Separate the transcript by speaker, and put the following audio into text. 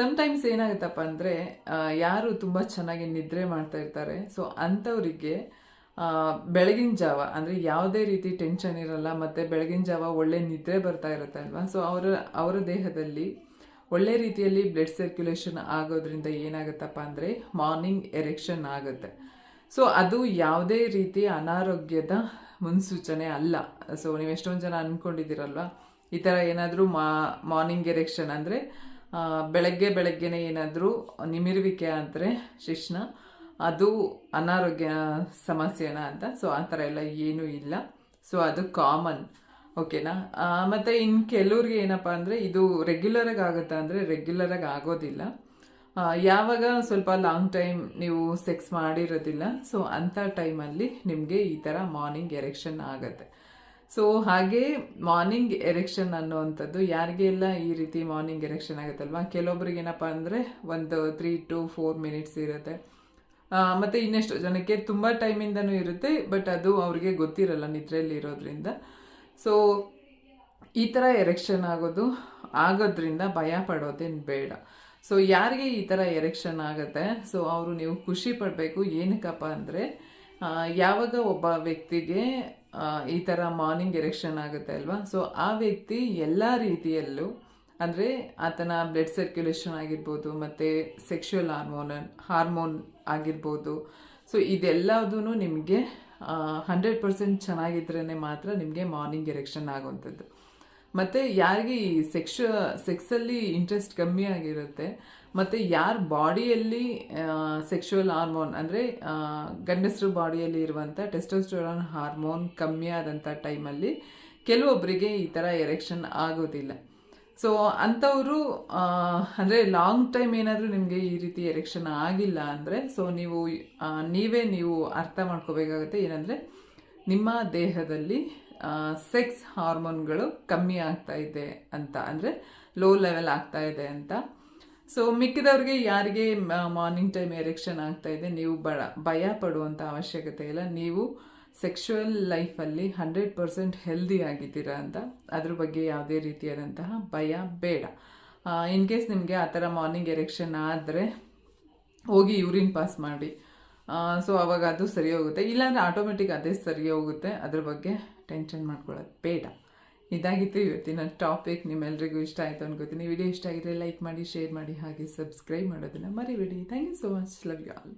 Speaker 1: Sometimes ಏನಾಗುತ್ತಪ್ಪ ಅಂದರೆ ಯಾರು ತುಂಬ ಚೆನ್ನಾಗಿ ನಿದ್ರೆ ಮಾಡ್ತಾ ಇರ್ತಾರೆ, ಸೊ ಅಂಥವರಿಗೆ ಬೆಳಗಿನ ಜಾವ ಅಂದರೆ ಯಾವುದೇ ರೀತಿ ಟೆನ್ಷನ್ ಇರಲ್ಲ, ಮತ್ತು ಬೆಳಗಿನ ಜಾವ ಒಳ್ಳೆ ನಿದ್ರೆ ಬರ್ತಾ ಇರುತ್ತೆ ಅಲ್ವಾ. ಸೊ ಅವರ ದೇಹದಲ್ಲಿ ಒಳ್ಳೆ ರೀತಿಯಲ್ಲಿ ಬ್ಲಡ್ ಸರ್ಕ್ಯುಲೇಷನ್ ಆಗೋದ್ರಿಂದ ಏನಾಗುತ್ತಪ್ಪ ಅಂದರೆ ಮಾರ್ನಿಂಗ್ ಎರೆಕ್ಷನ್ ಆಗುತ್ತೆ. ಸೊ ಅದು ಯಾವುದೇ ರೀತಿ ಅನಾರೋಗ್ಯದ ಮುನ್ಸೂಚನೆ ಅಲ್ಲ. ಸೊ ನೀವು ಎಷ್ಟೊಂದು ಜನ ಅಂದ್ಕೊಂಡಿದ್ದೀರಲ್ವ, ಈ ಥರ ಏನಾದರೂ ಮಾರ್ನಿಂಗ್ ಎರೆಕ್ಷನ್ ಅಂದರೆ ಬೆಳಗ್ಗೆನೇ ಏನಾದರೂ ನಿಮಿರುವಿಕೆ ಅಂದರೆ ಶಿಶ್ನ ಅದು ಅನಾರೋಗ್ಯ ಸಮಸ್ಯೆನಾ ಅಂತ. ಸೊ ಆ ಥರ ಎಲ್ಲ ಏನೂ ಇಲ್ಲ. ಸೊ ಅದು ಕಾಮನ್, ಓಕೆನಾ. ಮತ್ತು ಇನ್ನು ಕೆಲವ್ರಿಗೆ ಏನಪ್ಪ ಅಂದರೆ ಇದು ರೆಗ್ಯುಲರಾಗಿ ಆಗುತ್ತಾ ಅಂದರೆ ರೆಗ್ಯುಲರಾಗಿ ಆಗೋದಿಲ್ಲ. ಯಾವಾಗ ಸ್ವಲ್ಪ ಲಾಂಗ್ ಟೈಮ್ ನೀವು ಸೆಕ್ಸ್ ಮಾಡಿರೋದಿಲ್ಲ, ಸೊ ಅಂಥ ಟೈಮಲ್ಲಿ ನಿಮಗೆ ಈ ಥರ ಮಾರ್ನಿಂಗ್ ಎರೆಕ್ಷನ್ ಆಗುತ್ತೆ. ಸೊ ಹಾಗೆ ಮಾರ್ನಿಂಗ್ ಎರೆಕ್ಷನ್ ಅನ್ನೋವಂಥದ್ದು ಯಾರಿಗೆಲ್ಲ ಈ ರೀತಿ ಮಾರ್ನಿಂಗ್ ಎರೆಕ್ಷನ್ ಆಗುತ್ತಲ್ವ, ಕೆಲವೊಬ್ರಿಗೆ ಏನಪ್ಪ ಅಂದರೆ ಒಂದು 3 to 4 minutes ಇರುತ್ತೆ. ಮತ್ತು ಇನ್ನೆಷ್ಟು ಜನಕ್ಕೆ ತುಂಬ ಟೈಮಿಂದನೂ ಇರುತ್ತೆ, ಬಟ್ ಅದು ಅವ್ರಿಗೆ ಗೊತ್ತಿರಲ್ಲ ನಿದ್ರೆಯಲ್ಲಿ ಇರೋದ್ರಿಂದ. ಸೊ ಈ ಥರ ಎರೆಕ್ಷನ್ ಆಗೋದ್ರಿಂದ ಭಯ ಪಡೋದೇನು ಬೇಡ. ಸೊ ಯಾರಿಗೆ ಈ ಥರ ಎರೆಕ್ಷನ್ ಆಗುತ್ತೆ, ಸೊ ಅವರು ನೀವು ಖುಷಿ ಪಡಬೇಕು. ಏನಕ್ಕಪ್ಪ ಅಂದರೆ ಯಾವಾಗ ಒಬ್ಬ ವ್ಯಕ್ತಿಗೆ ಈ ಥರ ಮಾರ್ನಿಂಗ್ ಎರೆಕ್ಷನ್ ಆಗುತ್ತೆ ಅಲ್ವಾ, ಸೊ ಆ ವ್ಯಕ್ತಿ ಎಲ್ಲ ರೀತಿಯಲ್ಲೂ ಅಂದರೆ ಆತನ ಬ್ಲಡ್ ಸರ್ಕ್ಯುಲೇಷನ್ ಆಗಿರ್ಬೋದು, ಮತ್ತು ಸೆಕ್ಷುವಲ್ ಹಾರ್ಮೋನ್ ಆಗಿರ್ಬೋದು, ಸೊ ಇದೆಲ್ಲದೂ ನಿಮಗೆ 100% ಚೆನ್ನಾಗಿದ್ರೇ ಮಾತ್ರ ನಿಮಗೆ ಮಾರ್ನಿಂಗ್ ಎರೆಕ್ಷನ್ ಆಗುವಂಥದ್ದು. ಮತ್ತು ಯಾರಿಗೆ ಈ ಸೆಕ್ಸಲ್ಲಿ ಇಂಟ್ರೆಸ್ಟ್ ಕಮ್ಮಿ ಆಗಿರುತ್ತೆ, ಮತ್ತು ಯಾರ ಬಾಡಿಯಲ್ಲಿ ಸೆಕ್ಷುವಲ್ ಹಾರ್ಮೋನ್ ಅಂದರೆ ಗಂಡಸರು ಬಾಡಿಯಲ್ಲಿ ಇರುವಂಥ ಟೆಸ್ಟೋಸ್ಟೆರಾನ್ ಹಾರ್ಮೋನ್ ಕಮ್ಮಿ ಆದಂಥ ಟೈಮಲ್ಲಿ ಕೆಲವೊಬ್ಬರಿಗೆ ಈ ಥರ ಎರೆಕ್ಷನ್ ಆಗೋದಿಲ್ಲ. ಸೊ ಅಂಥವರು ಅಂದರೆ ಲಾಂಗ್ ಟೈಮ್ ಏನಾದರೂ ನಿಮಗೆ ಈ ರೀತಿ ಎರೆಕ್ಷನ್ ಆಗಿಲ್ಲ ಅಂದರೆ, ಸೊ ನೀವು ಅರ್ಥ ಮಾಡ್ಕೋಬೇಕಾಗುತ್ತೆ ಏನಂದರೆ ನಿಮ್ಮ ದೇಹದಲ್ಲಿ ಸೆಕ್ಸ್ ಹಾರ್ಮೋನ್ಗಳು ಕಮ್ಮಿ ಆಗ್ತಾ ಇದೆ ಅಂತ, ಅಂದರೆ ಲೋ ಲೆವೆಲ್ ಆಗ್ತಾ ಇದೆ ಅಂತ. ಸೊ ಮಿಕ್ಕಿದವ್ರಿಗೆ ಯಾರಿಗೆ ಮಾರ್ನಿಂಗ್ ಟೈಮ್ ಎರೆಕ್ಷನ್ ಆಗ್ತಾ ಇದೆ, ನೀವು ಭಯ ಪಡುವಂಥ ಅವಶ್ಯಕತೆ ಇಲ್ಲ. ನೀವು ಸೆಕ್ಷುವಲ್ ಲೈಫಲ್ಲಿ 100% ಹೆಲ್ದಿ ಆಗಿದ್ದೀರಾ ಅಂತ, ಅದ್ರ ಬಗ್ಗೆ ಯಾವುದೇ ರೀತಿಯಾದಂತಹ ಭಯ ಬೇಡ. ಇನ್ ಕೇಸ್ ನಿಮಗೆ ಆ ಥರ ಮಾರ್ನಿಂಗ್ ಎರೆಕ್ಷನ್ ಆದರೆ ಹೋಗಿ ಯೂರಿನ್ ಪಾಸ್ ಮಾಡಿ, ಸೊ ಅವಾಗ ಅದು ಸರಿ ಹೋಗುತ್ತೆ. ಇಲ್ಲಾಂದರೆ ಆಟೋಮೆಟಿಕ್ ಅದೇ ಸರಿ ಹೋಗುತ್ತೆ, ಅದ್ರ ಬಗ್ಗೆ ಟೆನ್ಷನ್ ಮಾಡ್ಕೊಳ್ಳೋದು ಬೇಡ. ಇದಾಗಿತ್ತು ಇವತ್ತಿನ ಟಾಪಿಕ್. ನಿಮ್ಮೆಲ್ಲರಿಗೂ ಇಷ್ಟ ಆಯಿತು ಅನ್ಕೋತೀನಿ. ವಿಡಿಯೋ ಇಷ್ಟ ಆಗಿದ್ರೆ ಲೈಕ್ ಮಾಡಿ, ಶೇರ್ ಮಾಡಿ, ಹಾಗೆ ಸಬ್ಸ್ಕ್ರೈಬ್ ಮಾಡೋದನ್ನು ಮರಿಬೇಡಿ. Thank you so much. Love you all.